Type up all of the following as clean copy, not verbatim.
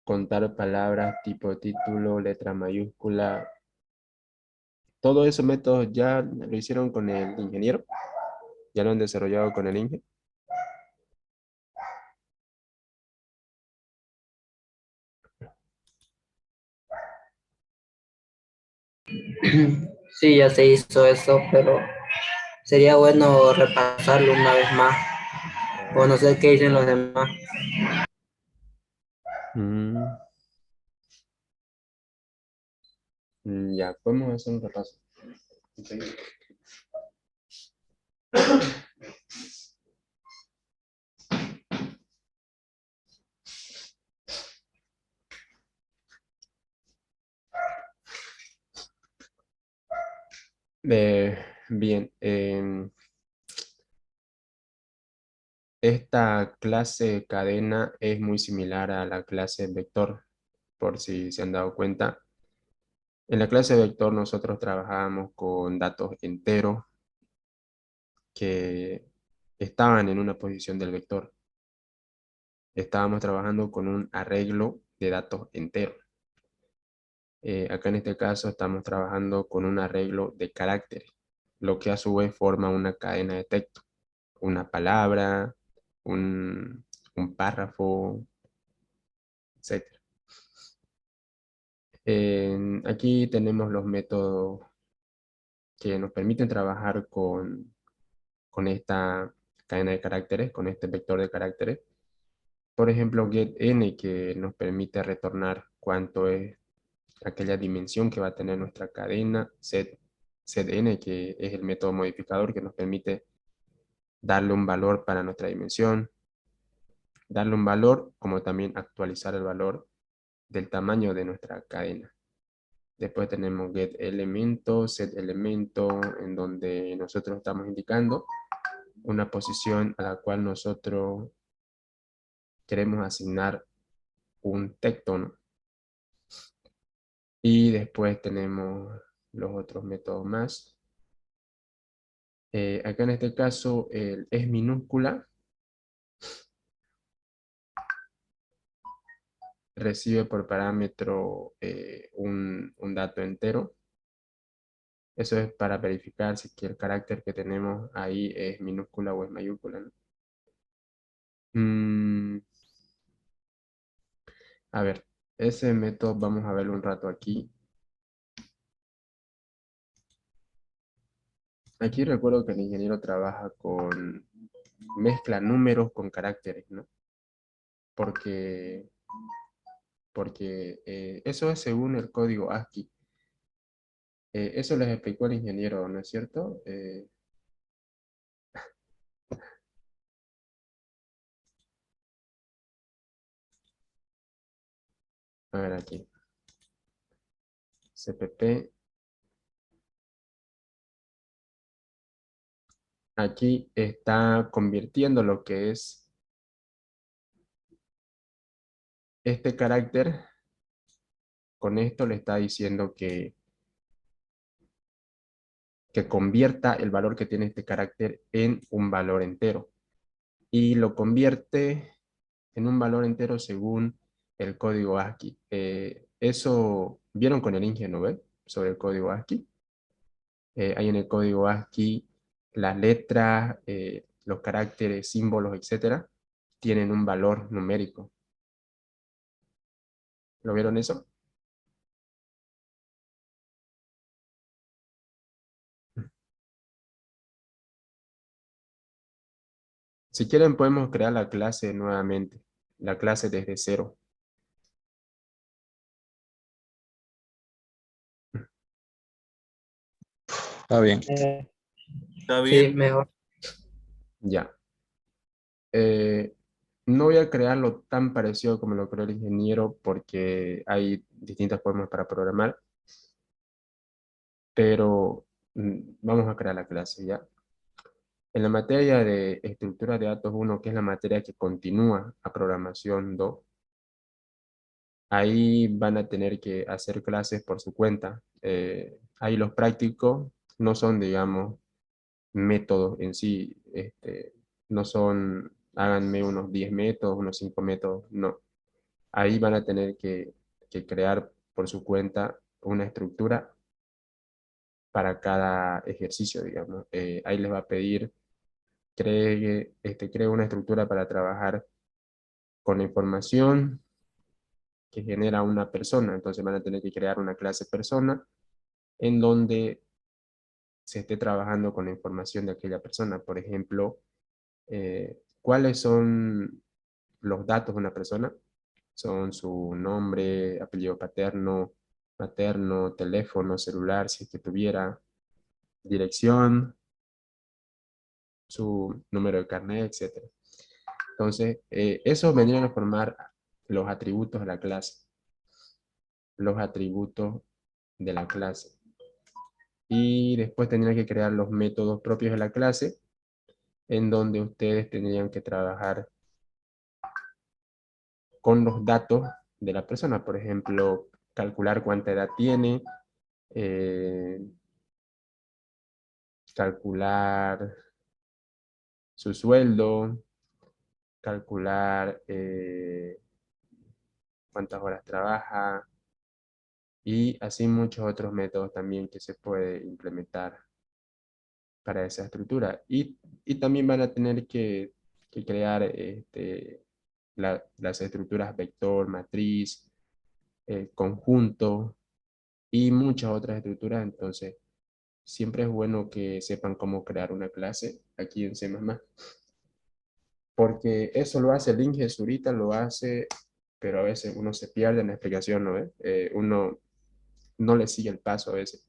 contar palabras tipo título, letra mayúscula. Todos esos métodos ya lo hicieron con el ingeniero, ya lo han desarrollado con el ingeniero. Sí, ya se hizo eso, pero sería bueno repasarlo una vez más, conocer qué dicen los demás. Mm, ya, podemos hacer un repaso. Ok. Bien, esta clase cadena es muy similar a la clase vector, por si se han dado cuenta. En la clase vector nosotros trabajábamos con datos enteros que estaban en una posición del vector. Estábamos trabajando con un arreglo de datos enteros. Acá en este caso estamos trabajando con un arreglo de caracteres, lo que a su vez forma una cadena de texto, una palabra, un, un párrafo, etc. Aquí tenemos los métodos que nos permiten trabajar con esta cadena de caracteres, con este vector de caracteres. Por ejemplo, getN, que nos permite retornar cuánto es aquella dimensión que va a tener nuestra cadena. setN, que es el método modificador que nos permite darle un valor para nuestra dimensión, darle un valor, como también actualizar el valor del tamaño de nuestra cadena. Después tenemos getElemento, setElemento, en donde nosotros estamos indicando una posición a la cual nosotros queremos asignar un texto, ¿no? Y después tenemos los otros métodos más. Acá en este caso, el es minúscula recibe por parámetro un dato entero. Eso es para verificar si que el carácter que tenemos ahí es minúscula o es mayúscula, ¿no? Mm, a ver, ese método vamos a verlo un rato aquí. Aquí recuerdo que el ingeniero trabaja con mezcla números con caracteres, ¿no? Porque, porque eso es según el código ASCII. Eso les explicó el ingeniero, ¿no es cierto? A ver aquí. CPP. Aquí está convirtiendo lo que es este carácter. Con esto le está diciendo que convierta el valor que tiene este carácter en un valor entero. Y lo convierte en un valor entero según el código ASCII. Eso vieron con el ingeniero, ¿ves? Sobre el código ASCII. Hay en el código ASCII las letras, los caracteres, símbolos, etcétera, tienen un valor numérico. ¿Lo vieron eso? Si quieren podemos crear la clase nuevamente, la clase desde cero. Está bien. Está Sí, bien. mejor. Ya. Eh, no voy a crearlo tan parecido como lo creó el ingeniero porque hay distintas formas para programar, pero vamos a crear la clase ya. En la materia de estructura de datos uno, que es la materia que continúa a programación 2, ahí van a tener que hacer clases por su cuenta. Ahí los prácticos no son, digamos, métodos en sí, no son, háganme unos 10 métodos, unos 5 métodos, no. Ahí van a tener que crear por su cuenta una estructura para cada ejercicio, digamos. Ahí les va a pedir, cree una estructura para trabajar con la información que genera una persona. Entonces van a tener que crear una clase persona en donde se esté trabajando con la información de aquella persona. Por ejemplo, ¿cuáles son los datos de una persona? Son su nombre, apellido paterno, materno, teléfono, celular, si es que tuviera, dirección, su número de carnet, etcétera. Entonces, eso vendrían a formar los atributos de la clase. Los atributos de la clase. Y después tendrían que crear los métodos propios de la clase, en donde ustedes tendrían que trabajar con los datos de la persona. Por ejemplo, calcular cuánta edad tiene, eh, calcular su sueldo, calcular cuántas horas trabaja y así muchos otros métodos también que se puede implementar para esa estructura. Y también van a tener que crear las estructuras vector, matriz, conjunto y muchas otras estructuras. Entonces, siempre es bueno que sepan cómo crear una clase aquí en C++, porque eso lo hace el Inge Zurita, lo hace, pero a veces uno se pierde en la explicación, ¿no ve? Uno no le sigue el paso a veces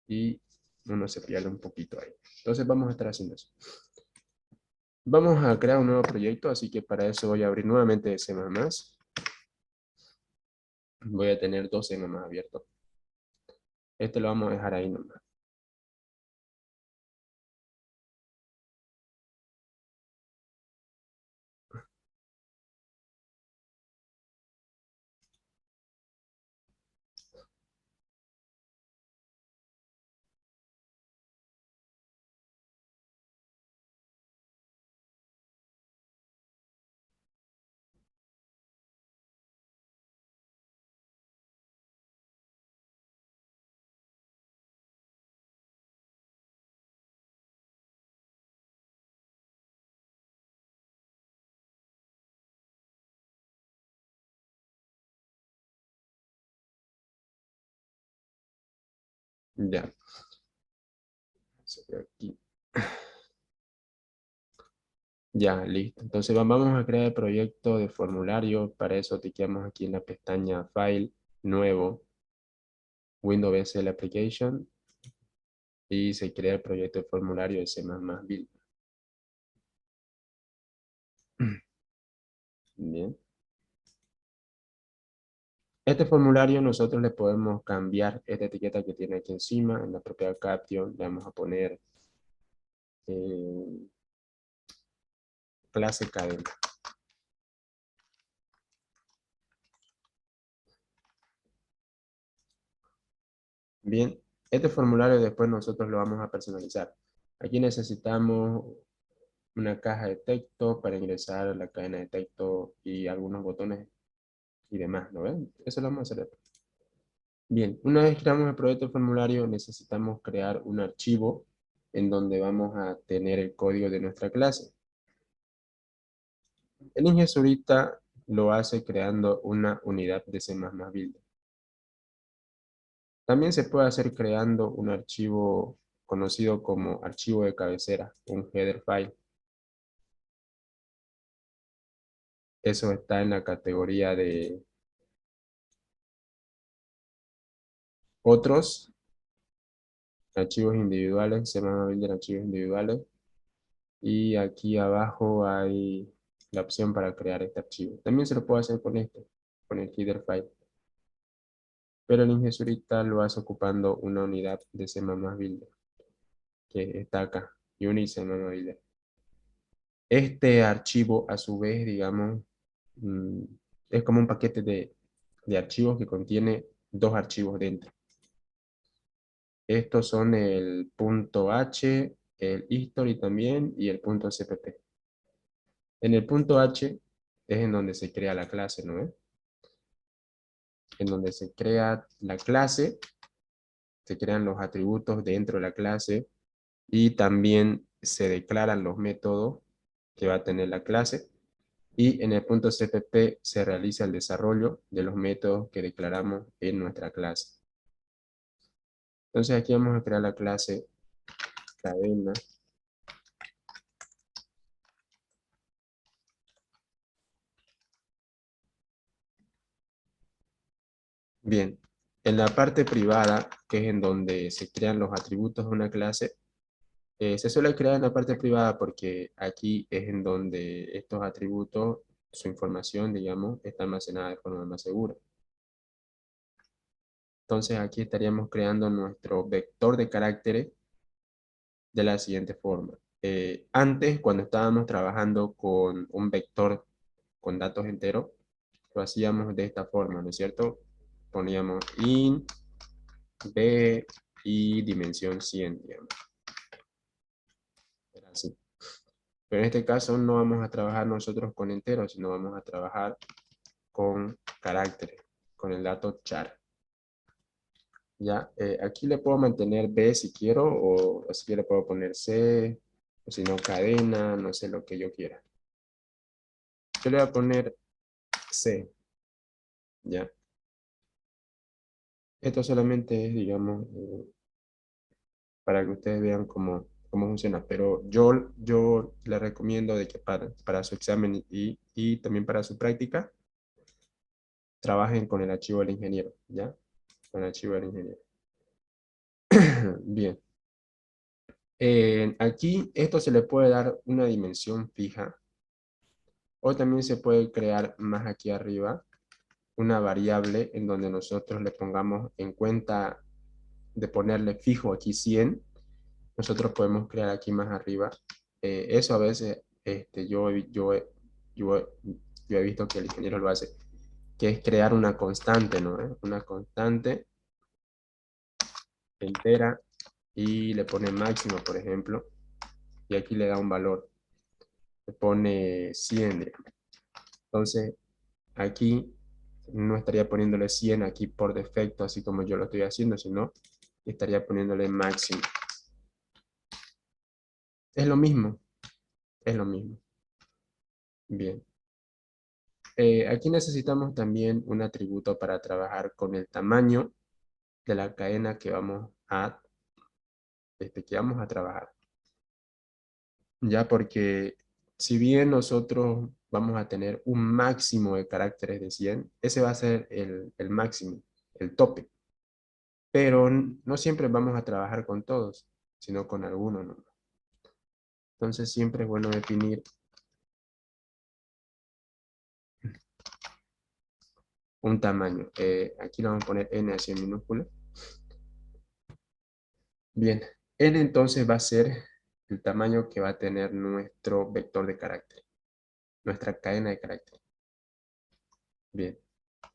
y uno se pierde un poquito ahí. Entonces vamos a estar haciendo eso. Vamos a crear un nuevo proyecto, así que para eso voy a abrir nuevamente C++. Voy a tener dos C++ abiertos. Este lo vamos a dejar ahí nomás. Ya. Aquí. Ya, listo. Entonces vamos a crear el proyecto de formulario. Para eso ticamos aquí en la pestaña File, Nuevo, Windows SL Application y se crea el proyecto de formulario de C++ Build. Bien. Este formulario nosotros le podemos cambiar esta etiqueta que tiene aquí encima. En la propia caption le vamos a poner eh, clase cadena. Bien, este formulario después nosotros lo vamos a personalizar. Aquí necesitamos una caja de texto para ingresar a la cadena de texto y algunos botones y demás, ¿no ven? Eso lo vamos a hacer después. Bien, una vez creamos el proyecto de formulario, necesitamos crear un archivo en donde vamos a tener el código de nuestra clase. El Inges ahorita lo hace creando una unidad de C++ Build. También se puede hacer creando un archivo conocido como archivo de cabecera, un header file. Eso está en la categoría de otros archivos individuales, se van a vender archivos individuales. Y aquí abajo hay la opción para crear este archivo. También se lo puedo hacer con este, con el header file. Pero el Inge ahorita lo hace ocupando una unidad de C++ Builder, que está acá, Unit C++ Builder. Este archivo, a su vez, digamos, mm, es como un paquete de archivos que contiene dos archivos dentro. Estos son el .h, el history también y el .cpp. En el .h es en donde se crea la clase, ¿no es? en donde se crea la clase, se crean los atributos dentro de la clase y también se declaran los métodos que va a tener la clase. Y en el punto CPP se realiza el desarrollo de los métodos que declaramos en nuestra clase. Entonces aquí vamos a crear la clase cadena. Bien, en la parte privada, que es en donde se crean los atributos de una clase, se suele crear en la parte privada porque aquí es en donde estos atributos, su información, digamos, está almacenada de forma más segura. Entonces aquí estaríamos creando nuestro vector de caracteres de la siguiente forma. Antes, cuando estábamos trabajando con un vector con datos enteros, lo hacíamos de esta forma, ¿no es cierto? Poníamos int, b y dimensión 100, digamos. Era así. Pero en este caso no vamos a trabajar nosotros con enteros, sino vamos a trabajar con caracteres, con el dato char. Ya, aquí le puedo mantener b si quiero, o así que le puedo poner c, o si no cadena, no sé lo que yo quiera. Yo le voy a poner c, ya. Esto solamente es, digamos, para que ustedes vean cómo funciona, pero yo le recomiendo de que para su examen y también para su práctica, trabajen con el archivo del ingeniero, ¿ya? Con el archivo del ingeniero. Bien. Aquí esto se le puede dar una dimensión fija o también se puede crear más aquí arriba una variable en donde nosotros le pongamos en cuenta de ponerle fijo aquí 100. Nosotros podemos crear aquí más arriba. Eso a veces yo he visto que el ingeniero lo hace, que es crear una constante, ¿no? Una constante entera y le pone máximo, por ejemplo, y aquí le da un valor, le pone 100, digamos. Entonces, aquí no estaría poniéndole 100 aquí por defecto, así como yo lo estoy haciendo, sino estaría poniéndole máximo. Es lo mismo, es lo mismo. Bien. Aquí necesitamos también un atributo para trabajar con el tamaño de la cadena que vamos a trabajar. Ya porque si bien nosotros vamos a tener un máximo de caracteres de 100, ese va a ser el máximo, el tope. Pero no siempre vamos a trabajar con todos, sino con algunos, ¿no? Entonces siempre es bueno definir un tamaño. Aquí le vamos a poner n así en minúscula. Bien, n entonces va a ser el tamaño que va a tener nuestro vector de carácter, nuestra cadena de carácter. Bien,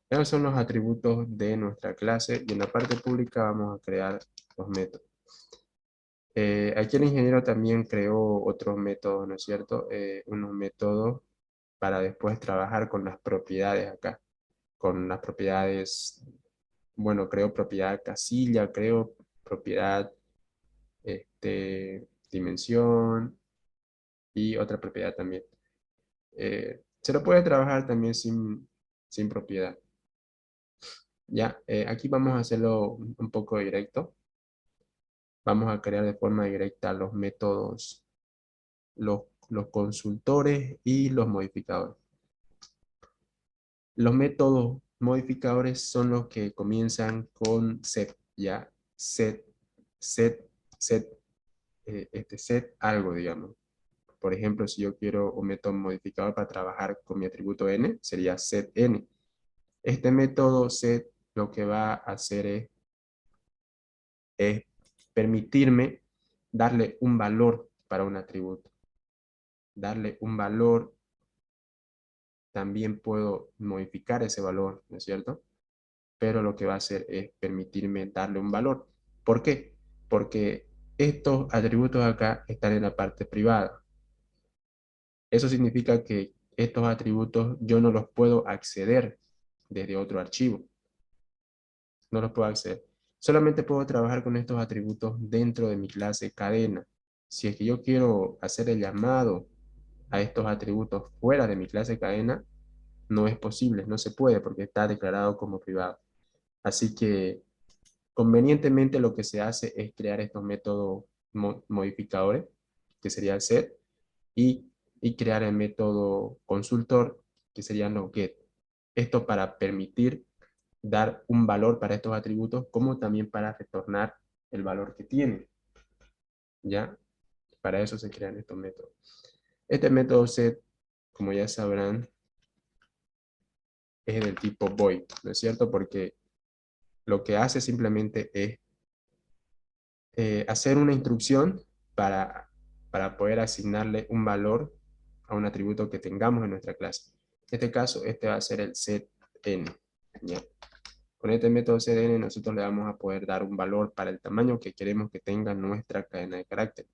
esos son los atributos de nuestra clase y en la parte pública vamos a crear los métodos. Aquí el ingeniero también creó otros métodos, ¿no es cierto? Unos métodos para después trabajar con las propiedades acá, con las propiedades, bueno, creo propiedad casilla, creo propiedad dimensión y otra propiedad también. Se lo puede trabajar también sin propiedad. Ya, aquí vamos a hacerlo un poco directo. Vamos a crear de forma directa los métodos, los consultores y los modificadores. Los métodos modificadores son los que comienzan con set, ya, set, set, set, set algo, digamos. Por ejemplo, si yo quiero un método modificador para trabajar con mi atributo n, sería set n. Este método set lo que va a hacer es permitirme darle un valor para un atributo. Darle un valor, también puedo modificar ese valor, ¿no es cierto? Pero lo que va a hacer es permitirme darle un valor. ¿Por qué? Porque estos atributos acá están en la parte privada. Eso significa que estos atributos yo no los puedo acceder desde otro archivo. no los puedo acceder. Solamente puedo trabajar con estos atributos dentro de mi clase cadena. Si es que yo quiero hacer el llamado a estos atributos fuera de mi clase cadena, no es posible, no se puede porque está declarado como privado. Así que convenientemente lo que se hace es crear estos métodos modificadores, que sería el set, y, y crear el método consultor, que serían los get. Esto para permitir dar un valor para estos atributos, como también para retornar el valor que tienen. ¿Ya? Para eso se crean estos métodos. Este método set, como ya sabrán, es del tipo void, ¿no es cierto? Porque lo que hace simplemente es hacer una instrucción para, para poder asignarle un valor a un atributo que tengamos en nuestra clase. En este caso, este va a ser el set n. ¿Ya? Con este método cdn nosotros le vamos a poder dar un valor para el tamaño que queremos que tenga nuestra cadena de carácter.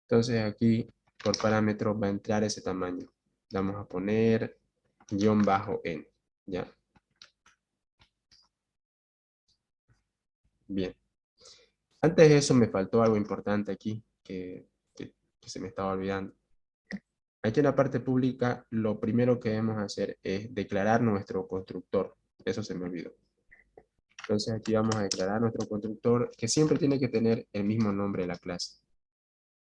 Entonces aquí por parámetro va a entrar ese tamaño. Vamos a poner guión bajo n. ¿Ya? Bien. Antes de eso me faltó algo importante aquí que se me estaba olvidando. Aquí en la parte pública lo primero que debemos hacer es declarar nuestro constructor. Eso se me olvidó. Entonces aquí vamos a declarar nuestro constructor que siempre tiene que tener el mismo nombre de la clase.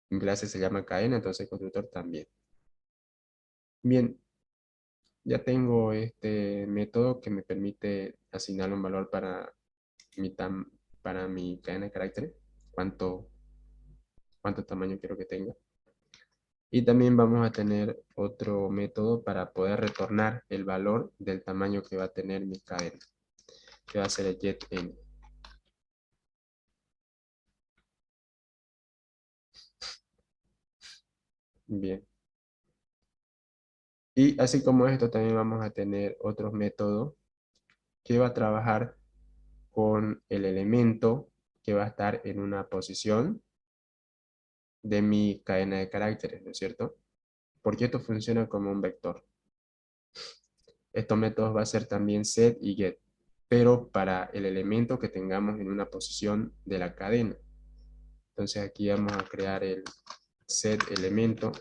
Mi clase se llama cadena, entonces el constructor también. Bien, ya tengo este método que me permite asignar un valor para mi cadena de caracteres, cuánto tamaño quiero que tenga. Y también vamos a tener otro método para poder retornar el valor del tamaño que va a tener mi cadena, que va a ser el getN. Bien. Y así como esto, también vamos a tener otros métodos que va a trabajar con el elemento que va a estar en una posición de mi cadena de caracteres, ¿no es cierto? Porque esto funciona como un vector. Estos métodos va a ser también set y get, pero para el elemento que tengamos en una posición de la cadena. Entonces aquí vamos a crear el set elemento.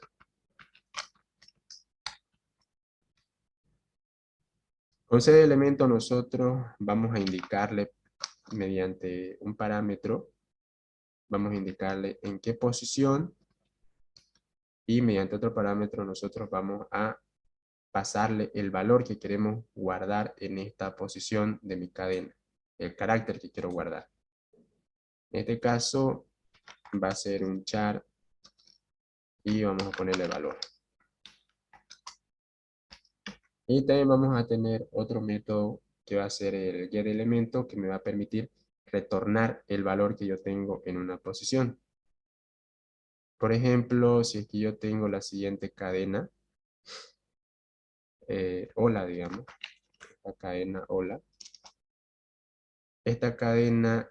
Con set elemento nosotros vamos a indicarle mediante un parámetro, vamos a indicarle en qué posición y mediante otro parámetro nosotros vamos a pasarle el valor que queremos guardar en esta posición de mi cadena, el carácter que quiero guardar. En este caso va a ser un char y vamos a ponerle valor. Y también vamos a tener otro método que va a ser el getElemento que me va a permitir retornar el valor que yo tengo en una posición. Por ejemplo, si es que yo tengo la siguiente cadena, hola, digamos, la cadena hola. Esta cadena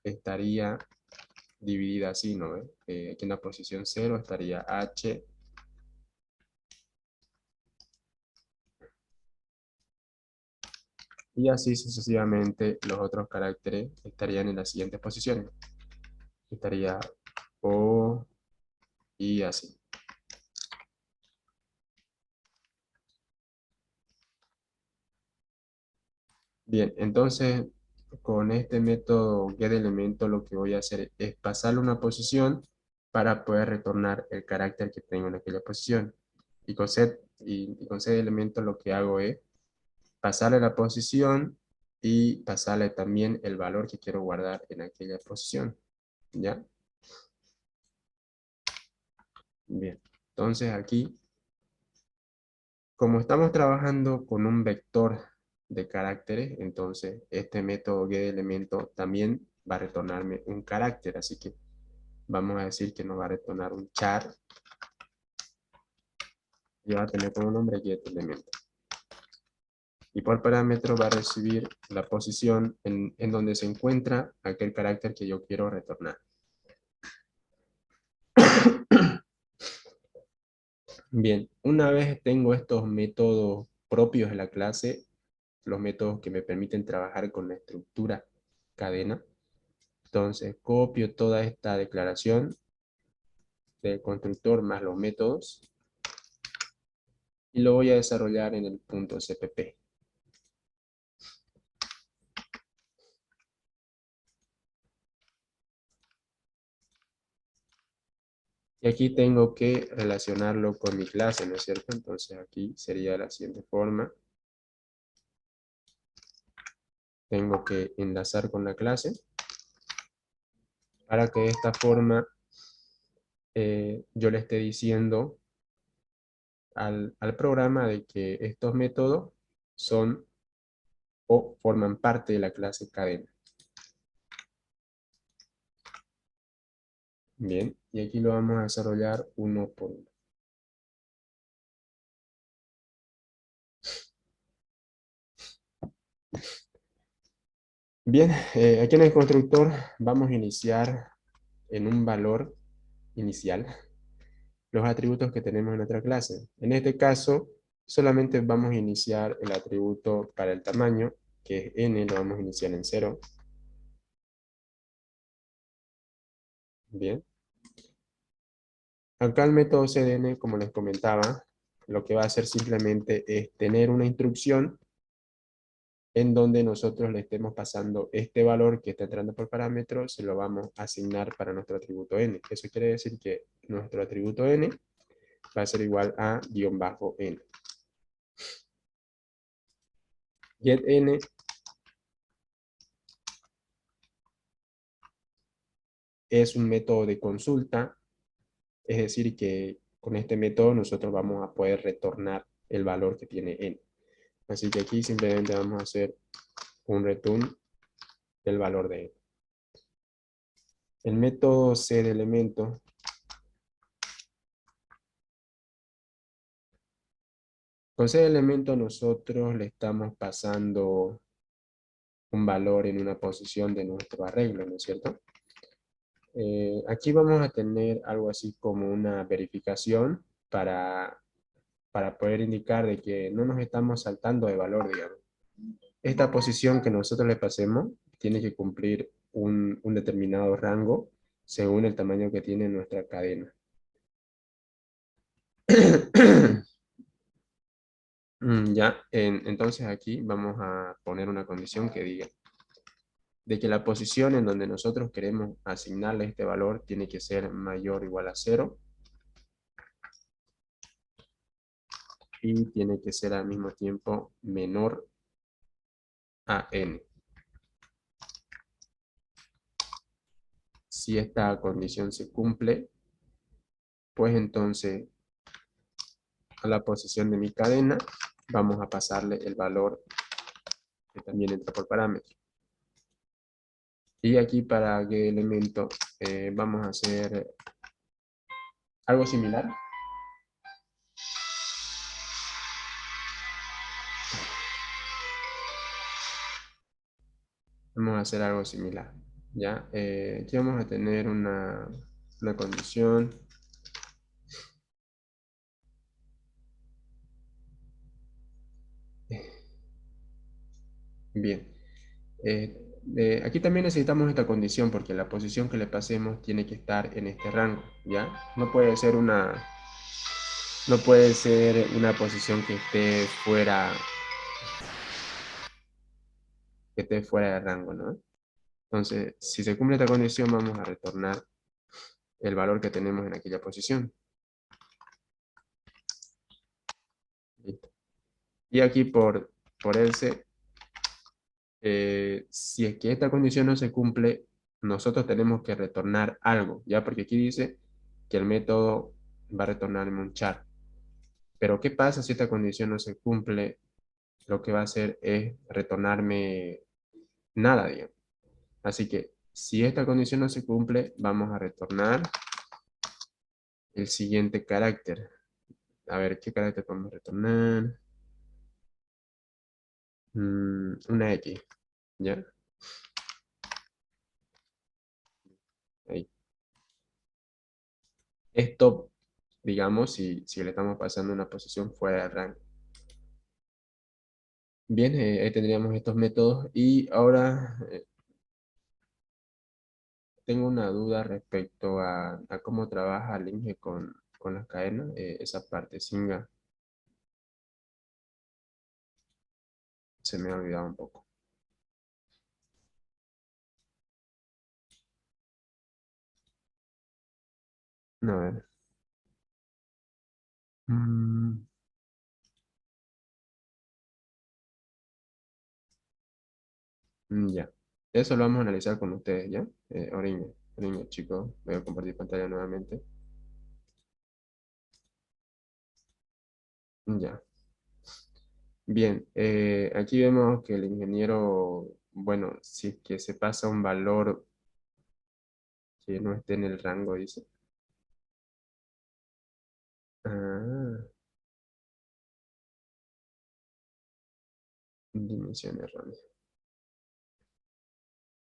estaría dividida así, ¿no? Aquí en la posición 0 estaría H, y así sucesivamente los otros caracteres estarían en las siguientes posiciones. Estaría O y así. Bien, entonces con este método getElemento lo que voy a hacer es pasarle una posición para poder retornar el carácter que tengo en aquella posición. Y con setElemento lo que hago es pasarle la posición y pasarle también el valor que quiero guardar en aquella posición. ¿Ya? Bien. Entonces aquí, como estamos trabajando con un vector de caracteres, entonces este método getElemento también va a retornarme un carácter. Así que vamos a decir que nos va a retornar un char y va a tener como nombre getElemento. Y por parámetro va a recibir la posición en donde se encuentra aquel carácter que yo quiero retornar. Bien, una vez tengo estos métodos propios de la clase, los métodos que me permiten trabajar con la estructura cadena. Entonces, copio toda esta declaración del constructor más los métodos y lo voy a desarrollar en el punto CPP. Y aquí tengo que relacionarlo con mi clase, ¿no es cierto? Entonces aquí sería de la siguiente forma. Tengo que enlazar con la clase para que de esta forma yo le esté diciendo al programa de que estos métodos son o forman parte de la clase cadena. Bien, y aquí lo vamos a desarrollar uno por uno. Bien, aquí en el constructor vamos a iniciar en un valor inicial los atributos que tenemos en nuestra clase. En este caso, solamente vamos a iniciar el atributo para el tamaño, que es n, lo vamos a iniciar en 0. Bien. Acá el método CDN, como les comentaba, lo que va a hacer simplemente es tener una instrucción en donde nosotros le estemos pasando este valor que está entrando por parámetro, se lo vamos a asignar para nuestro atributo n. Eso quiere decir que nuestro atributo n va a ser igual a -n. GetN es un método de consulta, es decir que con este método nosotros vamos a poder retornar el valor que tiene n. Así que aquí simplemente vamos a hacer un return del valor de n. El método setElemento con setElemento nosotros le estamos pasando un valor en una posición de nuestro arreglo, ¿no es cierto? Aquí vamos a tener algo así como una verificación para poder indicar de que no nos estamos saltando de valor, digamos. Esta posición que nosotros le pasemos tiene que cumplir un determinado rango según el tamaño que tiene nuestra cadena. Ya, entonces aquí vamos a poner una condición que diga de que la posición en donde nosotros queremos asignarle este valor tiene que ser mayor o igual a 0 y tiene que ser al mismo tiempo menor a n. Si esta condición se cumple, pues entonces a la posición de mi cadena vamos a pasarle el valor que también entra por parámetro. Y aquí para qué elemento vamos a hacer algo similar. Vamos a hacer algo similar. ¿Ya? Aquí vamos a tener una condición. Bien. Aquí también necesitamos esta condición porque la posición que le pasemos tiene que estar en este rango, ¿ya? No puede ser una posición que esté fuera de rango, ¿no? Entonces, si se cumple esta condición, vamos a retornar el valor que tenemos en aquella posición. Listo. Y aquí por else, si es que esta condición no se cumple, nosotros tenemos que retornar algo, ¿ya? Porque aquí dice que el método va a retornarme un char. Pero ¿qué pasa si esta condición no se cumple? Lo que va a hacer es retornarme nada, digamos. Así que si esta condición no se cumple, vamos a retornar el siguiente carácter. A ver, ¿qué carácter podemos retornar? Una X, ¿ya? Ahí. Esto, digamos, si le estamos pasando una posición fuera de rango. Bien, ahí tendríamos estos métodos y ahora tengo una duda respecto a cómo trabaja Linge con las cadenas, esa parte singa se me ha olvidado un poco. A ver. Mm, ya. Eso lo vamos a analizar con ustedes, ¿ya? Ahorita, chicos, voy a compartir pantalla nuevamente. Ya. Bien, aquí vemos que el ingeniero, bueno, si es que se pasa un valor que no esté en el rango, dice. Ah, dimensión errónea.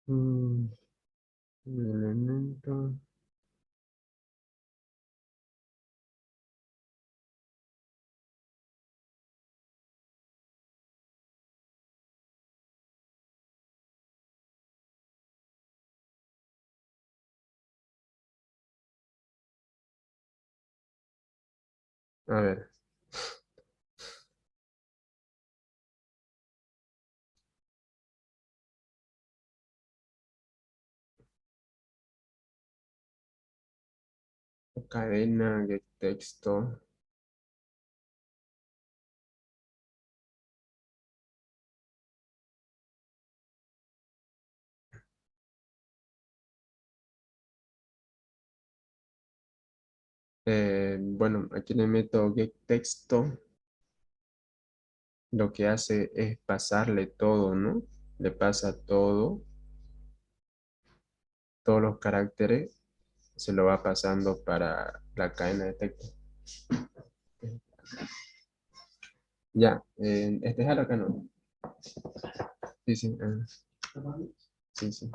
Mm, elemento. A ver, cadena, get texto. Bueno, aquí le meto get texto. Lo que hace es pasarle todo, ¿no? Le pasa todo, todos los caracteres, se lo va pasando para la cadena de texto. Ya, este es el acá, ¿no? Sí, sí, sí, sí.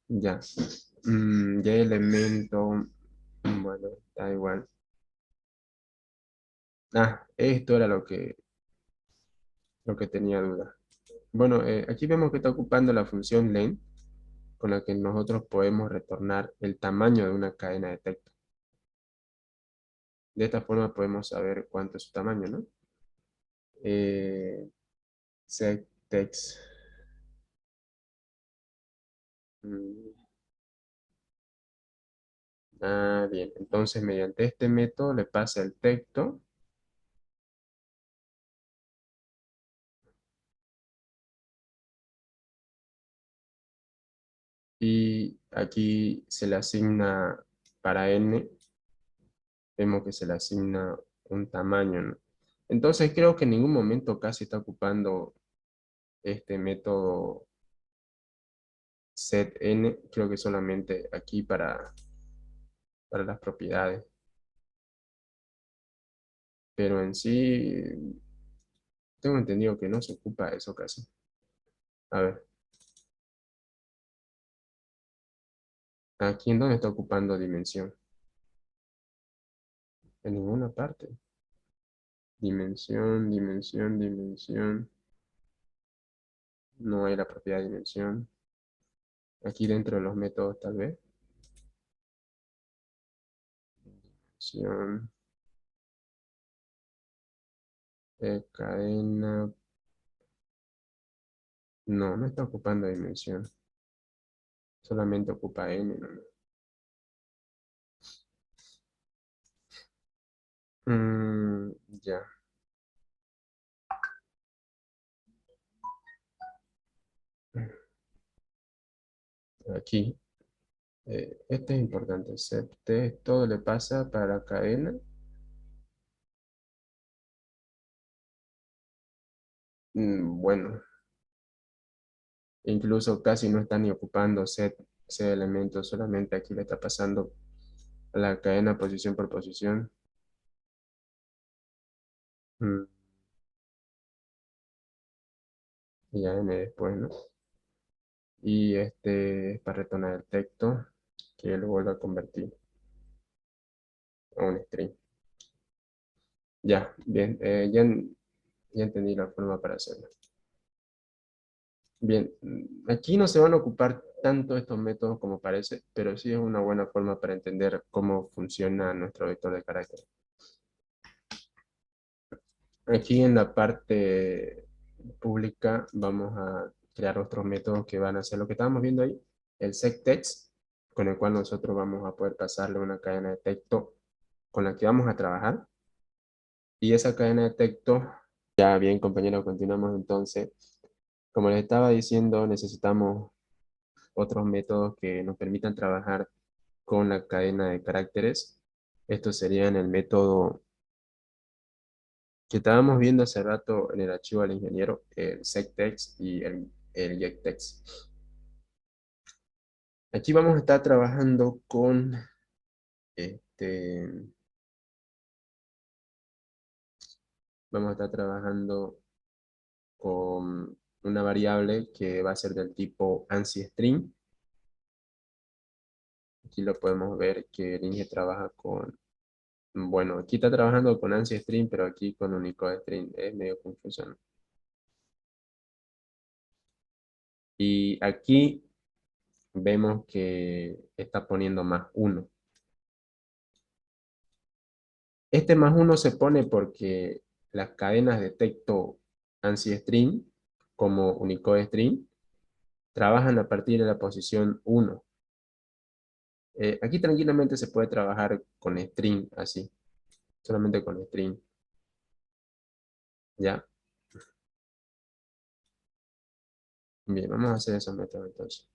Ya. Ya elemento, bueno, da igual. Ah, esto era lo que tenía duda. Bueno, aquí vemos que está ocupando la función len, con la que nosotros podemos retornar el tamaño de una cadena de texto. De esta forma podemos saber cuánto es su tamaño, ¿no? Set text. Mm, bien. Entonces, mediante este método le pasa el texto y aquí se le asigna para n, vemos que se le asigna un tamaño, ¿no? Entonces, creo que en ningún momento casi está ocupando este método setN, creo que solamente aquí para las propiedades. Pero en sí, tengo entendido que no se ocupa eso casi. A ver, ¿aquí en dónde está ocupando dimensión? En ninguna parte. Dimensión, dimensión, dimensión. No hay la propiedad de dimensión. Aquí dentro de los métodos tal vez. Dimensión, cadena. No, no está ocupando dimensión. Solamente ocupa n, ¿no? Ya. Aquí. Este es importante. Set todo le pasa para la cadena. Bueno, incluso casi no está ni ocupando set elementos, solamente aquí le está pasando a la cadena posición por posición. Mm, y ya n después, ¿no? Y este es para retornar el texto que lo vuelvo a convertir a un string. Ya, bien, ya ya entendí la forma para hacerlo. Bien, aquí no se van a ocupar tanto estos métodos como parece, pero sí es una buena forma para entender cómo funciona nuestro vector de carácter. Aquí en la parte pública vamos a crear otros métodos que van a hacer lo que estábamos viendo ahí, el sectext, con el cual nosotros vamos a poder pasarle una cadena de texto con la que vamos a trabajar. Y esa cadena de texto, ya bien compañero, continuamos entonces. Como les estaba diciendo, necesitamos otros métodos que nos permitan trabajar con la cadena de caracteres. Estos serían el método que estábamos viendo hace rato en el archivo del ingeniero, el sectext y el gettext. Aquí vamos a estar trabajando con este, vamos a estar trabajando con una variable que va a ser del tipo ANSI string. Aquí lo podemos ver que el Inge trabaja con, bueno, aquí está trabajando con ANSI string, pero aquí con Unicode string es medio confuso, ¿no? Y aquí vemos que está poniendo más uno. Este más uno se pone porque las cadenas de texto ANSI string como Unicode string trabajan a partir de la posición uno. Aquí tranquilamente se puede trabajar con string así, solamente con string, ¿ya? Bien, vamos a hacer esos métodos entonces.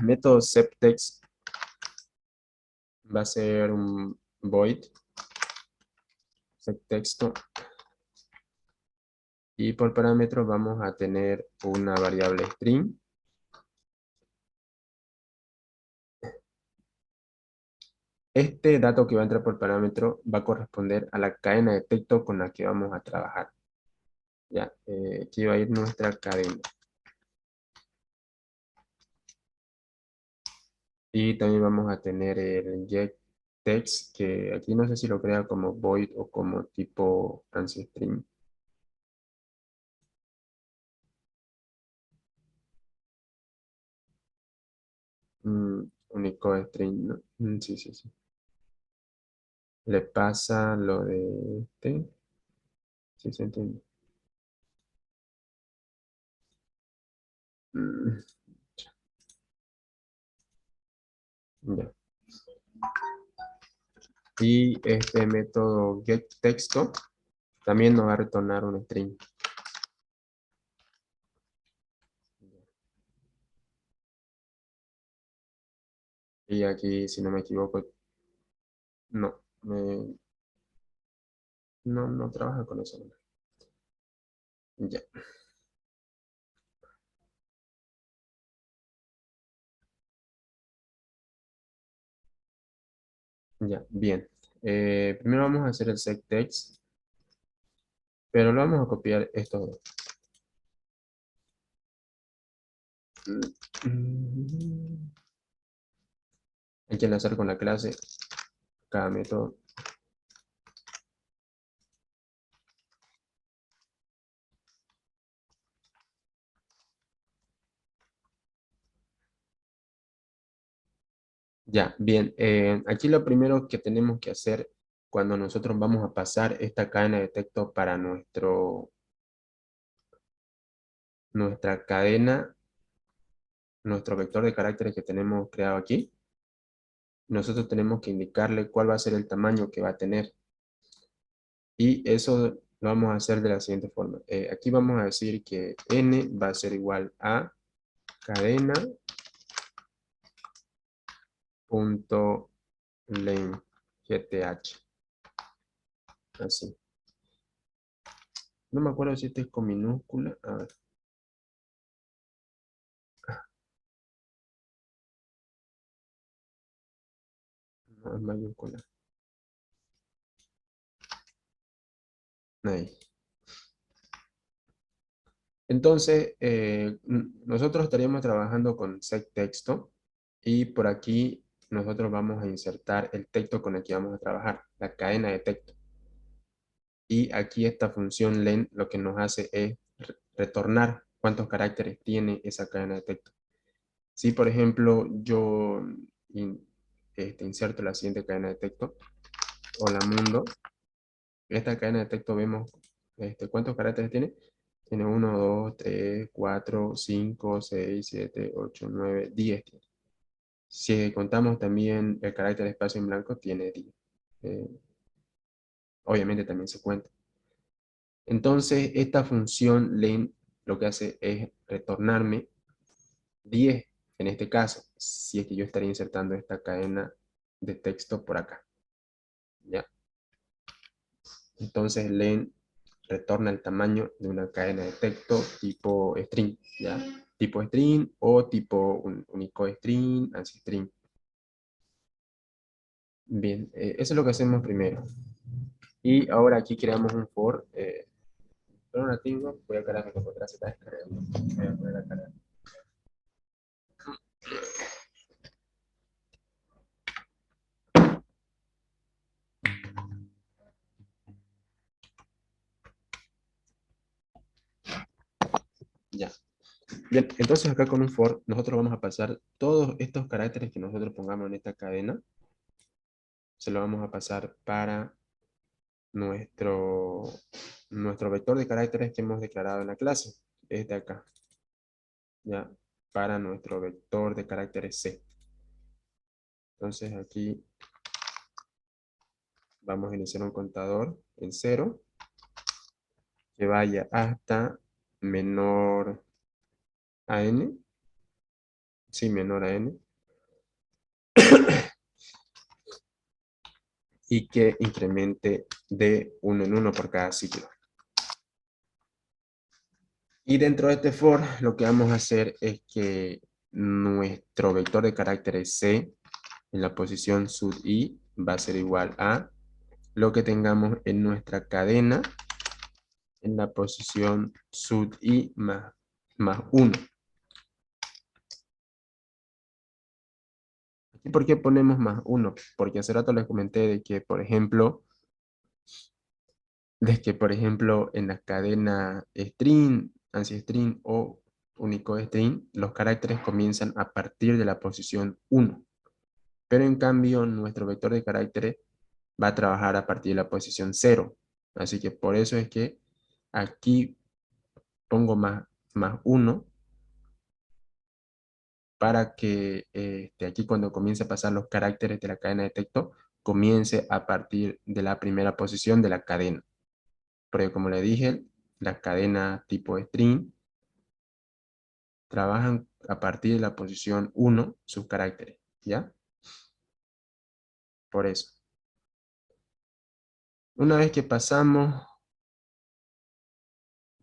Método septext va a ser un void septexto y por parámetros vamos a tener una variable string. Este dato que va a entrar por parámetro va a corresponder a la cadena de texto con la que vamos a trabajar. Ya, aquí va a ir nuestra cadena. Y también vamos a tener el getText, que aquí no sé si lo crea como void o como tipo ANSI string. Unicode string, ¿no? Sí, sí, sí. Le pasa lo de este. Sí, se entiende. Mm, ya. Y este método getTexto también nos va a retornar un string. Y aquí, si no me equivoco, no, no trabaja con eso. Ya, ya, bien. Primero vamos a hacer el sectext, pero lo vamos a copiar estos dos. Mm, Hay que enlazar con la clase cada método. Ya, bien. Aquí lo primero que tenemos que hacer cuando nosotros vamos a pasar esta cadena de texto para nuestra cadena, nuestro vector de caracteres que tenemos creado aquí, nosotros tenemos que indicarle cuál va a ser el tamaño que va a tener. Y eso lo vamos a hacer de la siguiente forma. Aquí vamos a decir que n va a ser igual a cadena punto length. Así. No me acuerdo si este es con minúscula. A ver, no es mayúscula. Ahí. Entonces, nosotros estaríamos trabajando con setTexto y por aquí nosotros vamos a insertar el texto con el que vamos a trabajar, la cadena de texto. Y aquí esta función len lo que nos hace es retornar cuántos caracteres tiene esa cadena de texto. Si, por ejemplo, yo inserto la siguiente cadena de texto, hola mundo, esta cadena de texto vemos cuántos caracteres tiene. Tiene 1, 2, 3, 4, 5, 6, 7, 8, 9, 10. Si contamos también el carácter de espacio en blanco, tiene 10. Obviamente también se cuenta. Entonces, esta función len lo que hace es retornarme 10, en este caso, si es que yo estaría insertando esta cadena de texto por acá. ¿Ya? Entonces, len retorna el tamaño de una cadena de texto tipo string, ¿ya? Tipo string o tipo Unicode string, ANSI string. Bien, eso es lo que hacemos primero. Y ahora aquí creamos un for. Pero no la tengo, voy a cargar porque atrás se está descargando. Voy a poner a cargar. Ya. Bien, entonces acá con un for nosotros vamos a pasar todos estos caracteres que nosotros pongamos en esta cadena, se lo vamos a pasar para nuestro, nuestro vector de caracteres que hemos declarado en la clase, este acá, ya, para nuestro vector de caracteres C. Entonces aquí vamos a iniciar un contador en 0 que vaya hasta menor a n, sí, menor a n, y que incremente de 1 en 1 por cada ciclo. Y dentro de este for, lo que vamos a hacer es que nuestro vector de caracteres C en la posición sub i va a ser igual a lo que tengamos en nuestra cadena en la posición sub i más 1. ¿Y por qué ponemos más 1? Porque hace rato les comenté de que, por ejemplo, en la cadena string, ANSI string o Unicode string, los caracteres comienzan a partir de la posición 1. Pero en cambio, nuestro vector de caracteres va a trabajar a partir de la posición 0. Así que por eso es que aquí pongo más 1 para que aquí cuando comience a pasar los caracteres de la cadena de texto, comience a partir de la primera posición de la cadena. Porque como le dije, la cadena tipo string trabajan a partir de la posición 1 sus caracteres, ¿ya? Por eso. Una vez que pasamos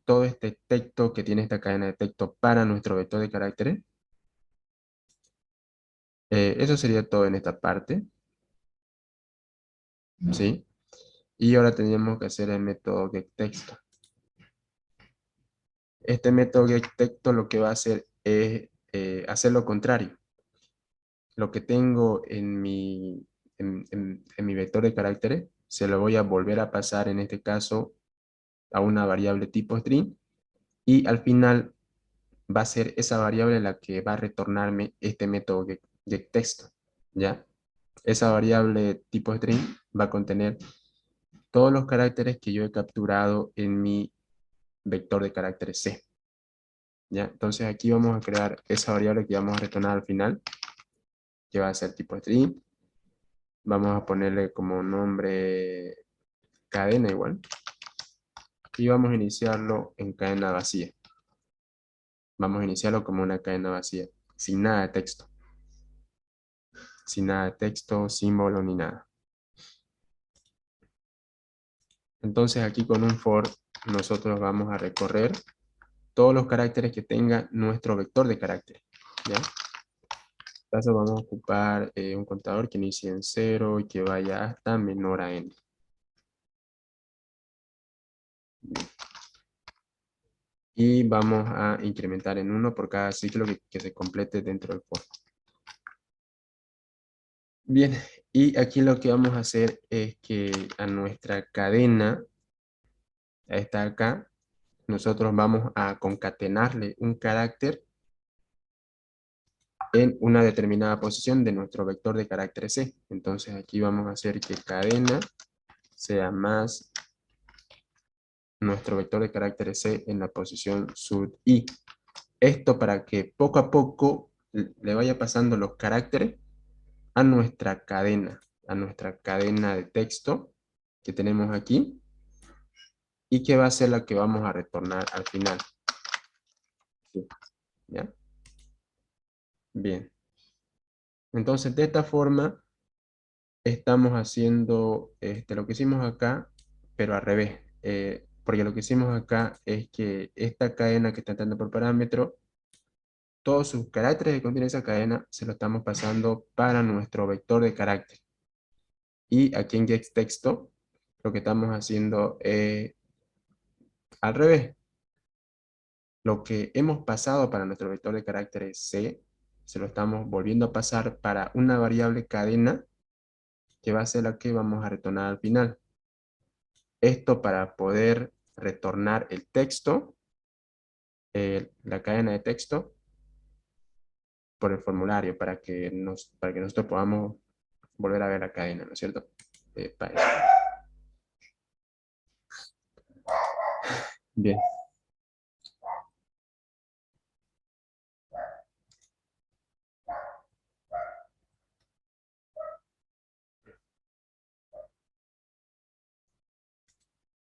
todo este texto que tiene esta cadena de texto para nuestro vector de caracteres, eso sería todo en esta parte, ¿sí? Y ahora tendríamos que hacer el método getTexto. Este método getTexto lo que va a hacer es hacer lo contrario. Lo que tengo en mi vector de caracteres, se lo voy a volver a pasar en este caso a una variable tipo string y al final va a ser esa variable la que va a retornarme este método getTexto, ¿ya? Esa variable tipo string va a contener todos los caracteres que yo he capturado en mi vector de caracteres C, ¿ya? Entonces aquí vamos a crear esa variable que vamos a retornar al final, que va a ser tipo string. Vamos a ponerle como nombre cadena igual. Y vamos a iniciarlo en cadena vacía. Vamos a iniciarlo como una cadena vacía, sin nada de texto. Sin nada de texto, símbolo ni nada. Entonces aquí con un for nosotros vamos a recorrer todos los caracteres que tenga nuestro vector de caracteres, ¿ya? En este caso vamos a ocupar un contador que inicie en 0 y que vaya hasta menor a n. Y vamos a incrementar en 1 por cada ciclo que se complete dentro del for. Bien, y aquí lo que vamos a hacer es que a nuestra cadena a esta de acá, nosotros vamos a concatenarle un carácter en una determinada posición de nuestro vector de carácter C. Entonces aquí vamos a hacer que cadena sea más nuestro vector de carácter C en la posición sub I. Esto para que poco a poco le vaya pasando los caracteres a nuestra cadena de texto que tenemos aquí y que va a ser la que vamos a retornar al final. Sí, ¿ya? Bien. Entonces, de esta forma, estamos haciendo lo que hicimos acá, pero al revés. Porque lo que hicimos acá es que esta cadena que está entrando por parámetro, todos sus caracteres que contiene esa cadena, se lo estamos pasando para nuestro vector de carácter. Y aquí en getTexto, lo que estamos haciendo es al revés. Lo que hemos pasado para nuestro vector de caracteres C, se lo estamos volviendo a pasar para una variable cadena que va a ser la que vamos a retornar al final. Esto para poder retornar el texto, la cadena de texto, por el formulario, para que nosotros podamos volver a ver la cadena, ¿no es cierto? Para eso. Bien.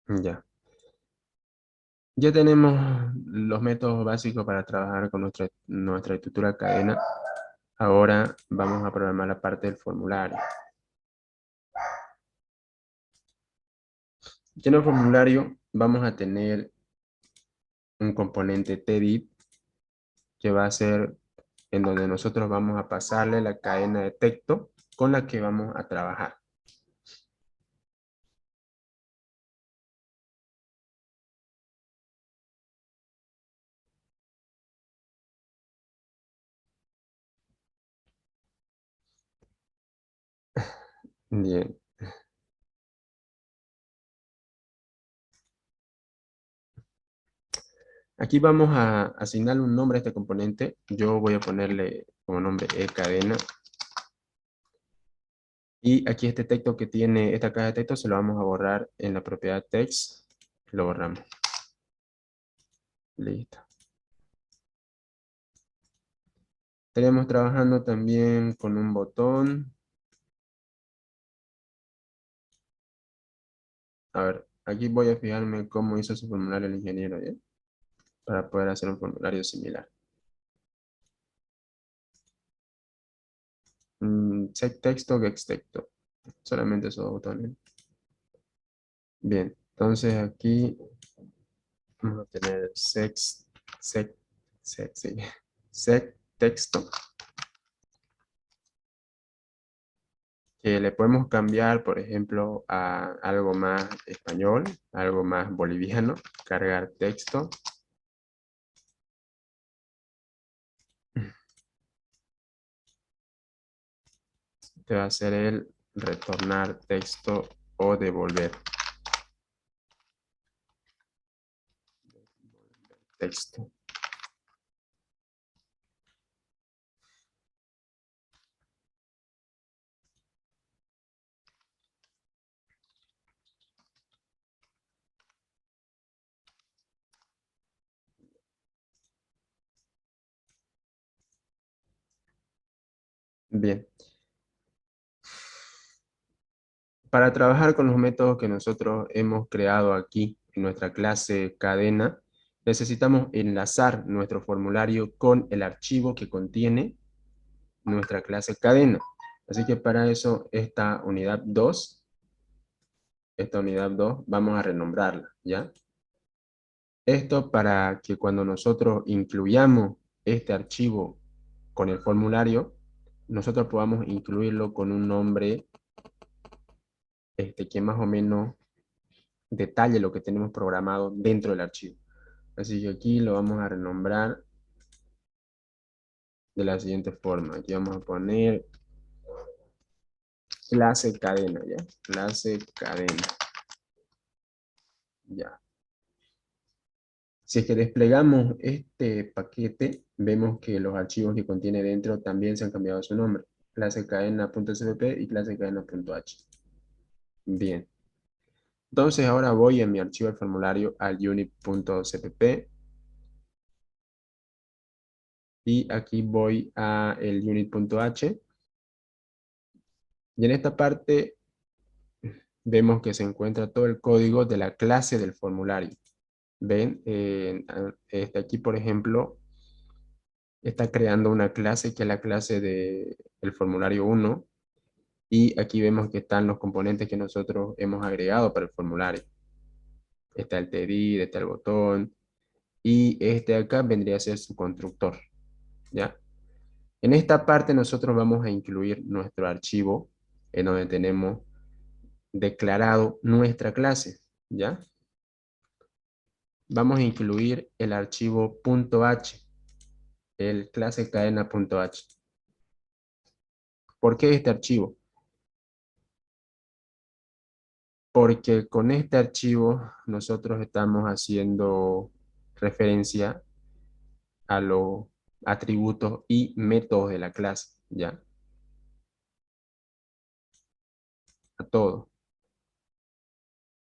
Ya. Ya tenemos los métodos básicos para trabajar con nuestra estructura cadena. Ahora vamos a programar la parte del formulario. Ya en el formulario vamos a tener un componente tdict que va a ser en donde nosotros vamos a pasarle la cadena de texto con la que vamos a trabajar. Bien. Aquí vamos a asignarle un nombre a este componente. Yo voy a ponerle como nombre cadena. Y aquí este texto que tiene esta caja de texto se lo vamos a borrar en la propiedad text. Lo borramos. Listo. Estaríamos trabajando también con un botón. A ver, aquí voy a fijarme cómo hizo su formulario el ingeniero, ¿ya? Para poder hacer un formulario similar. Set texto, get texto. Solamente esos dos botones. Bien, entonces aquí vamos a tener sí, set texto. Que le podemos cambiar, por ejemplo, a algo más español, algo más boliviano. Cargar texto. Este va a ser el retornar texto o devolver texto. Bien. Para trabajar con los métodos que nosotros hemos creado aquí en nuestra clase cadena, necesitamos enlazar nuestro formulario con el archivo que contiene nuestra clase cadena. Así que para eso esta unidad 2 vamos a renombrarla, ¿ya? Esto para que cuando nosotros incluyamos este archivo con el formulario, nosotros podamos incluirlo con un nombre que más o menos detalle lo que tenemos programado dentro del archivo. Así que aquí lo vamos a renombrar de la siguiente forma. Aquí vamos a poner clase cadena, ¿ya? Clase cadena. Ya. Si es que desplegamos este paquete, vemos que los archivos que contiene dentro también se han cambiado su nombre. Clase cadena.cpp y clase cadena.h. Bien. Entonces ahora voy a mi archivo de formulario al unit.cpp y aquí voy a el unit.h y en esta parte vemos que se encuentra todo el código de la clase del formulario. Ven, aquí por ejemplo está creando una clase que es la clase del formulario 1 y aquí vemos que están los componentes que nosotros hemos agregado para el formulario. Está el TDID, está el botón y este de acá vendría a ser su constructor, ¿ya? En esta parte nosotros vamos a incluir nuestro archivo en donde tenemos declarado nuestra clase, ¿ya? Vamos a incluir el archivo .h, el clase cadena.h. ¿Por qué este archivo? Porque con este archivo nosotros estamos haciendo referencia a los atributos y métodos de la clase, ¿ya? A todo.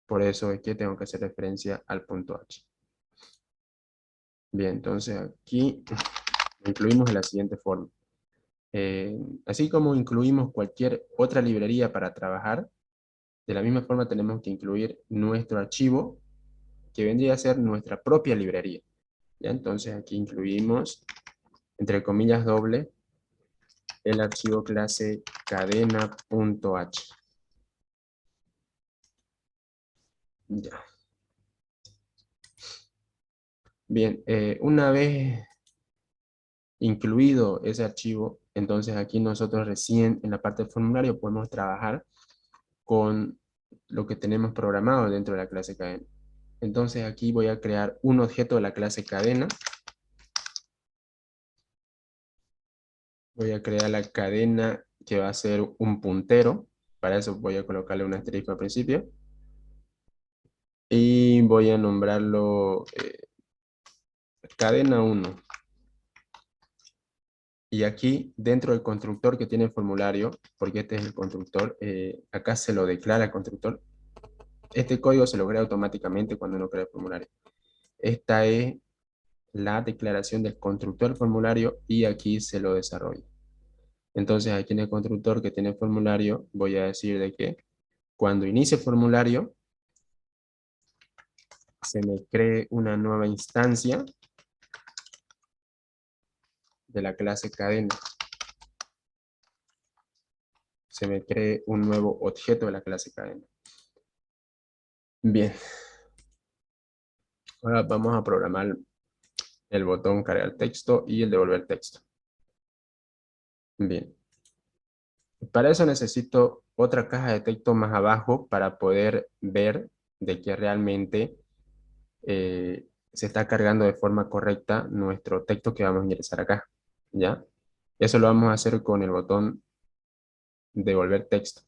Por eso es que tengo que hacer referencia al .h. Bien, entonces aquí lo incluimos de la siguiente forma. Así como incluimos cualquier otra librería para trabajar, de la misma forma tenemos que incluir nuestro archivo, que vendría a ser nuestra propia librería. ¿Ya? Entonces aquí incluimos, entre comillas doble, el archivo clase cadena.h. Ya. Bien, una vez incluido ese archivo, entonces aquí nosotros recién en la parte del formulario podemos trabajar con lo que tenemos programado dentro de la clase cadena. Entonces aquí voy a crear un objeto de la clase cadena. Voy a crear la cadena que va a ser un puntero. Para eso voy a colocarle un asterisco al principio. Y voy a nombrarlo cadena 1. Y aquí, dentro del constructor que tiene el formulario, porque este es el constructor, acá se lo declara el constructor. Este código se lo crea automáticamente cuando uno crea el formulario. Esta es la declaración del constructor del formulario y aquí se lo desarrolla. Entonces aquí en el constructor que tiene el formulario voy a decir de que cuando inicie el formulario se me cree una nueva instancia de la clase cadena. Se me cree un nuevo objeto de la clase cadena. Bien, ahora vamos a programar el botón cargar texto y el devolver texto. Bien, para eso necesito otra caja de texto más abajo para poder ver de que realmente se está cargando de forma correcta nuestro texto que vamos a ingresar acá, ¿ya? Eso lo vamos a hacer con el botón devolver texto.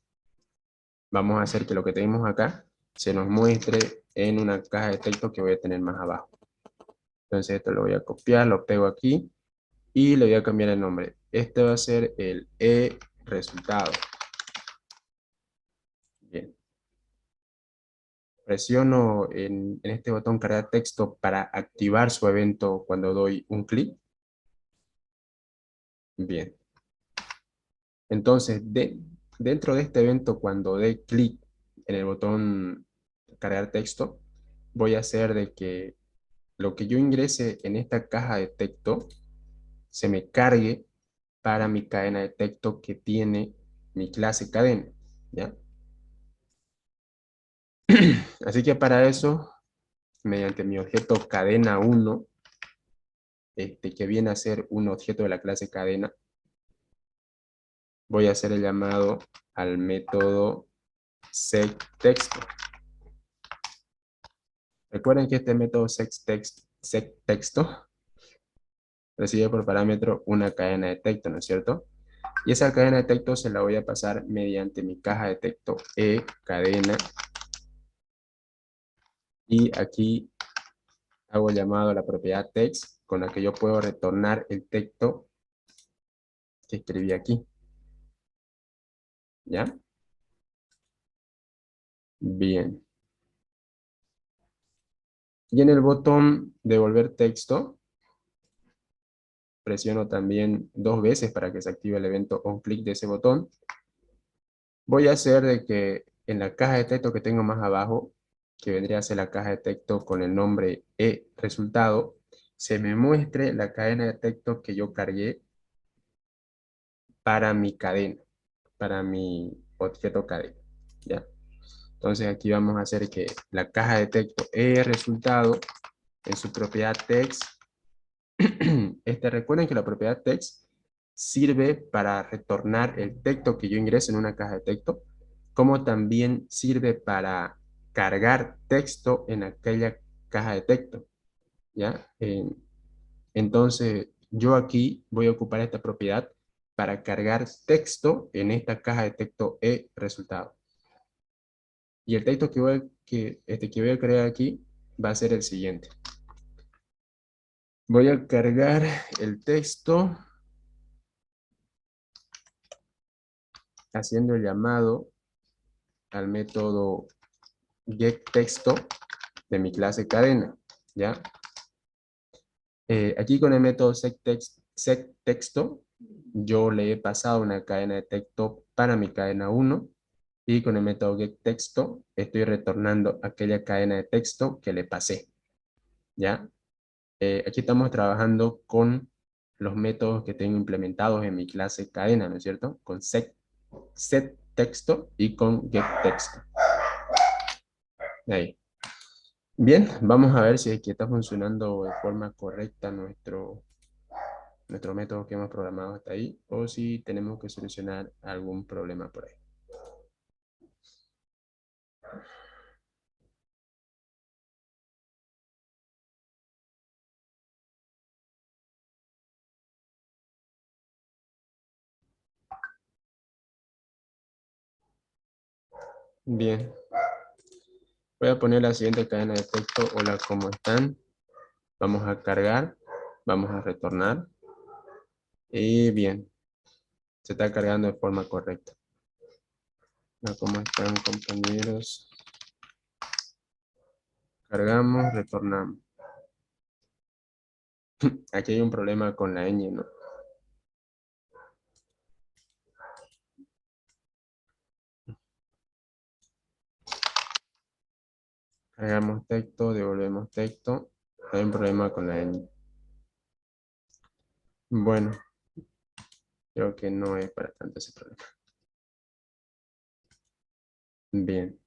Vamos a hacer que lo que tenemos acá se nos muestre en una caja de texto que voy a tener más abajo. Entonces esto lo voy a copiar, lo pego aquí y le voy a cambiar el nombre. Este va a ser el resultado. Bien. Presiono en este botón cargar texto para activar su evento cuando doy un clic. Bien. Entonces, dentro de este evento, cuando dé clic en el botón cargar texto, voy a hacer de que lo que yo ingrese en esta caja de texto se me cargue para mi cadena de texto que tiene mi clase cadena, ¿ya? Así que para eso, mediante mi objeto cadena 1, que viene a ser un objeto de la clase cadena, voy a hacer el llamado al método setTexto. Recuerden que este método setTexto recibe por parámetro una cadena de texto, ¿no es cierto? Y esa cadena de texto se la voy a pasar mediante mi caja de texto cadena. Y aquí hago llamado a la propiedad text con la que yo puedo retornar el texto que escribí aquí. ¿Ya? Bien. Y en el botón devolver texto, presiono también 2 veces para que se active el evento onClick de ese botón. Voy a hacer de que en la caja de texto que tengo más abajo, que vendría a ser la caja de texto con el nombre resultado, se me muestre la cadena de texto que yo cargué para mi cadena, para mi objeto cadena. ¿Ya? Entonces aquí vamos a hacer que la caja de texto resultado en su propiedad text. Recuerden que la propiedad text sirve para retornar el texto que yo ingreso en una caja de texto, como también sirve para cargar texto en aquella caja de texto, ¿ya? Entonces, yo aquí voy a ocupar esta propiedad para cargar texto en esta caja de texto resultado. Y el texto que voy a crear aquí va a ser el siguiente. Voy a cargar el texto haciendo el llamado al método getTexto de mi clase cadena, ¿ya? Aquí con el método setTexto, yo le he pasado una cadena de texto para mi cadena 1 y con el método getTexto estoy retornando aquella cadena de texto que le pasé, ¿ya? Aquí estamos trabajando con los métodos que tengo implementados en mi clase cadena, ¿no es cierto? Con setTexto y con getTexto. Ahí. Bien, vamos a ver si aquí está funcionando de forma correcta nuestro método que hemos programado hasta ahí o si tenemos que solucionar algún problema por ahí. Bien, voy a poner la siguiente cadena de texto. Hola, ¿cómo están? Vamos a cargar, vamos a retornar. Y bien, se está cargando de forma correcta. Hola, ¿cómo están, compañeros? Cargamos, retornamos. Aquí hay un problema con la ñ, ¿no? Cargamos texto, devolvemos texto. Hay un problema con la ñ. Bueno, creo que no es para tanto ese problema. Bien.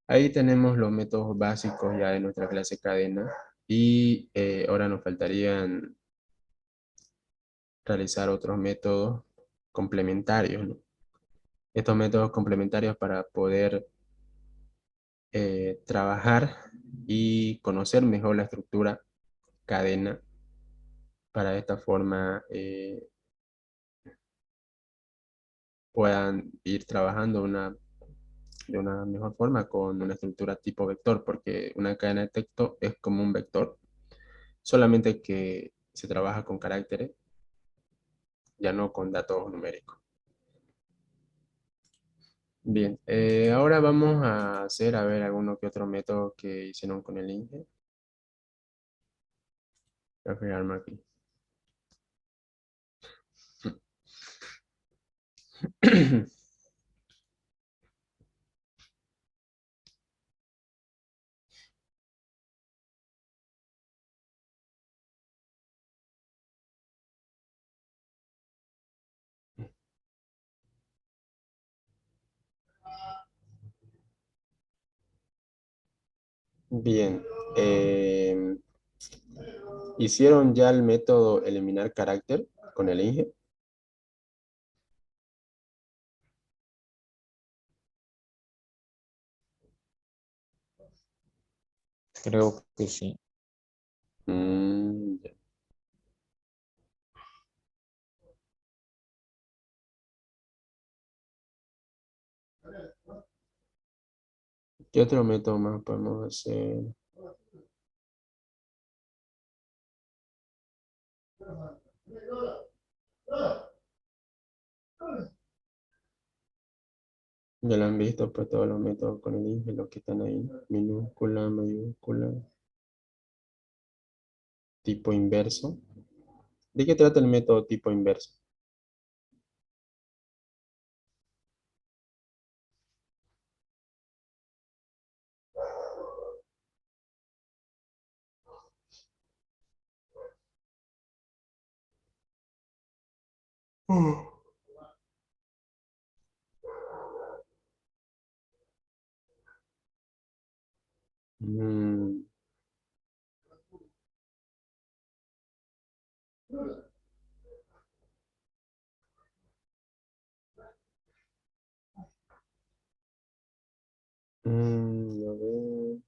Ahí tenemos los métodos básicos ya de nuestra clase cadena. Y ahora nos faltarían realizar otros métodos complementarios, ¿no? Estos métodos complementarios para poder trabajar y conocer mejor la estructura cadena. Para de esta forma puedan ir trabajando de una mejor forma con una estructura tipo vector, porque una cadena de texto es como un vector, solamente que se trabaja con caracteres, ya no con datos numéricos. Bien, ahora vamos a hacer, a ver, alguno que otro método que hicieron con el INGE. Voy a fijarme aquí. Bien, ¿hicieron ya el método eliminar carácter con el INGE? Creo que sí. Ya. ¿Qué otro método más podemos hacer? Ya lo han visto, pues todos los métodos con el INGE, los que están ahí, minúscula, mayúscula, tipo inverso. ¿De qué trata el método tipo inverso? Mm, a ver,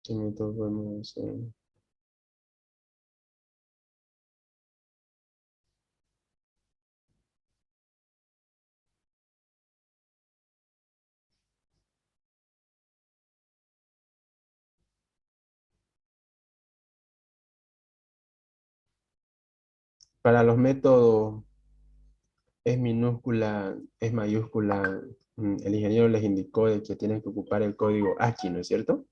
¿qué método podemos hacer? Para los métodos es minúscula, es mayúscula, el ingeniero les indicó de que tienen que ocupar el código ASCII, ¿no es cierto?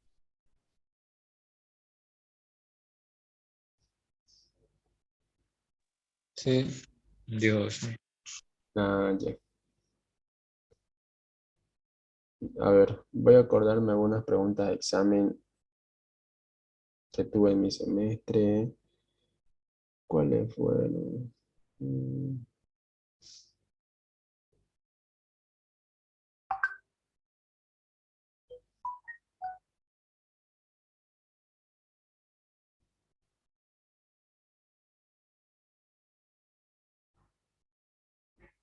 Sí, Dios. Ah, ya. A ver, voy a acordarme algunas preguntas de examen que tuve en mi semestre. ¿Cuáles fueron? Mm,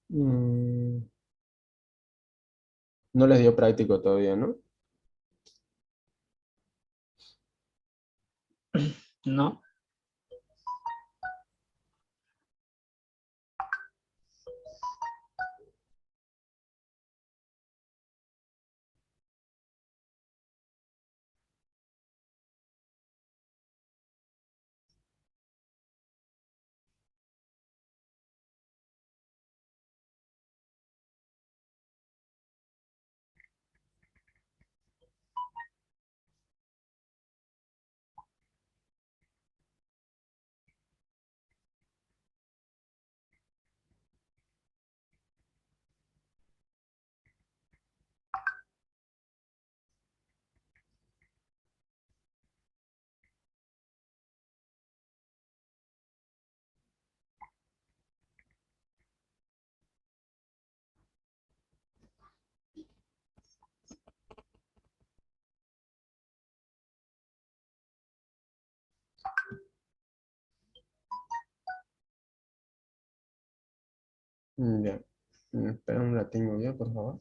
mm, no les dio práctico todavía, ¿no? No. Ya. Espera un ratinho ya, por favor.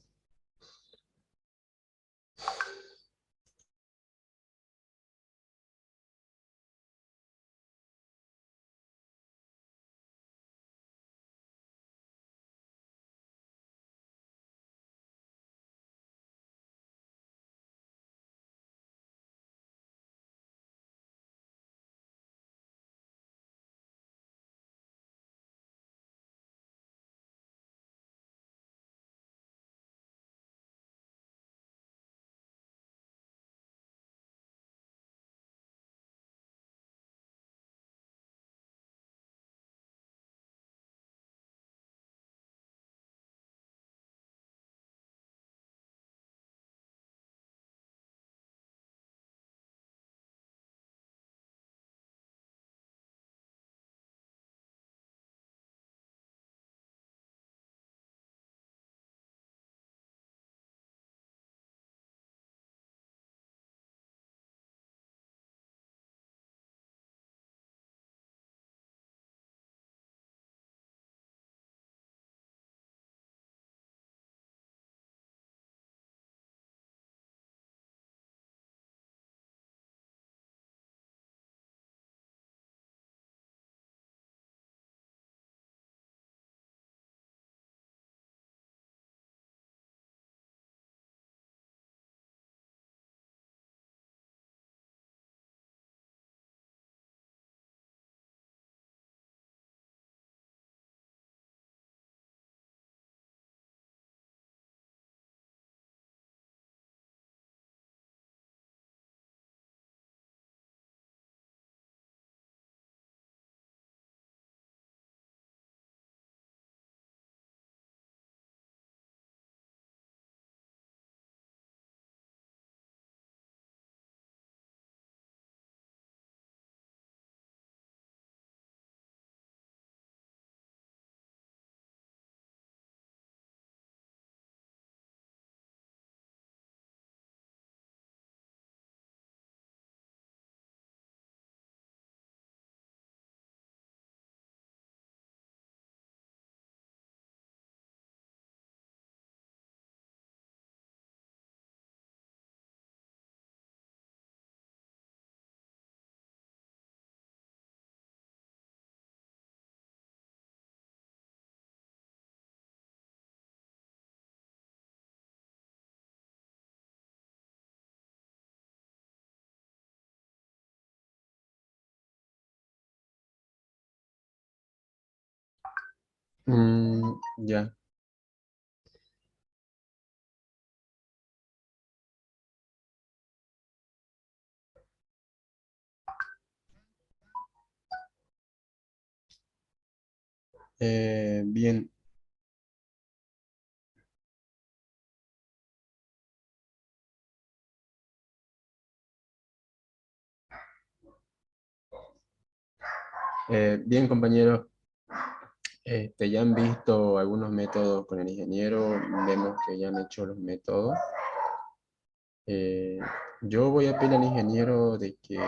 Ya. Bien. Bien, compañeros. Ya han visto algunos métodos con el ingeniero. Vemos que ya han hecho los métodos. Eh, yo voy a pedir al ingeniero de que,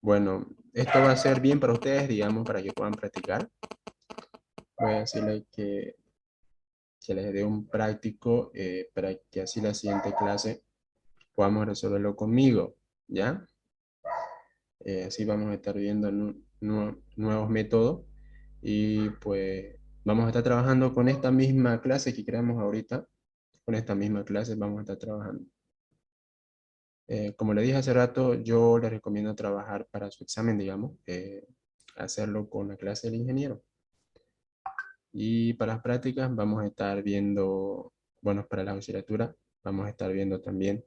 bueno, esto va a ser bien para ustedes, digamos, para que puedan practicar. Voy a decirle que se les dé un práctico para que así la siguiente clase podamos resolverlo conmigo, ¿ya? Así vamos a estar viendo nuevos métodos y pues vamos a estar trabajando con esta misma clase que creamos ahorita, con esta misma clase vamos a estar trabajando. Como le dije hace rato, yo le recomiendo trabajar para su examen, digamos, hacerlo con la clase del ingeniero. Y para las prácticas vamos a estar viendo, bueno, para la auxiliatura, vamos a estar viendo también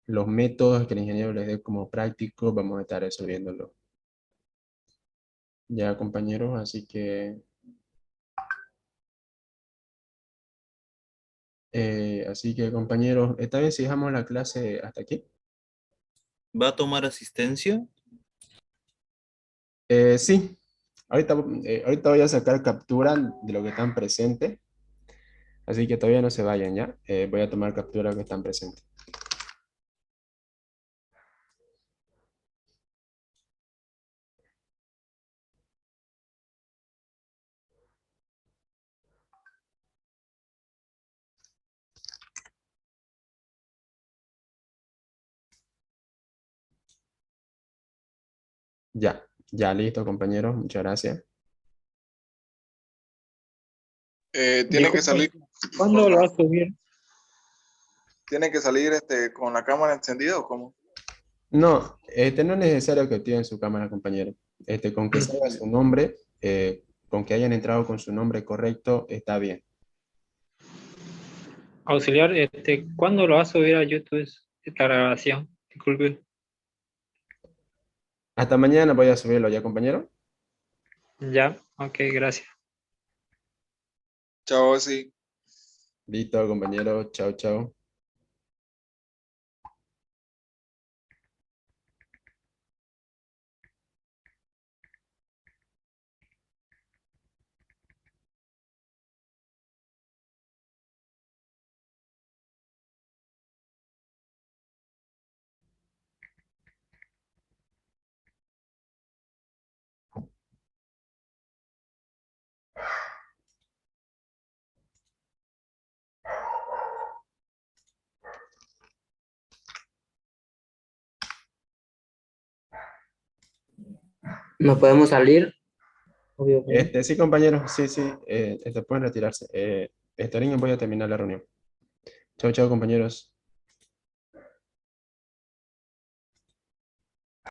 los métodos que el ingeniero les dé como práctico, vamos a estar resolviéndolo. Ya, compañeros, así que compañeros, ¿está bien si dejamos la clase hasta aquí? ¿Va a tomar asistencia? Sí, ahorita voy a sacar captura de lo que están presentes, así que todavía no se vayan, ¿ya? Voy a tomar captura de lo que están presentes. Ya listo, compañeros, muchas gracias. Tiene que salir, ¿Cuándo lo vas a subir? tiene que salir con la cámara encendida o cómo. No, no es necesario que activen su cámara, compañero. Con que salga su nombre, con que hayan entrado con su nombre correcto, está bien. Auxiliar, ¿cuándo lo vas a subir a YouTube esta grabación? Disculpe. Hasta mañana voy a subirlo ya, compañero. Ya, ok, gracias. Chao, sí. Listo, compañero. Chao, chao. ¿Nos podemos salir? Obvio que no. Sí, compañero. Sí, sí. Pueden retirarse. Niño, voy a terminar la reunión. Chao, chao, compañeros.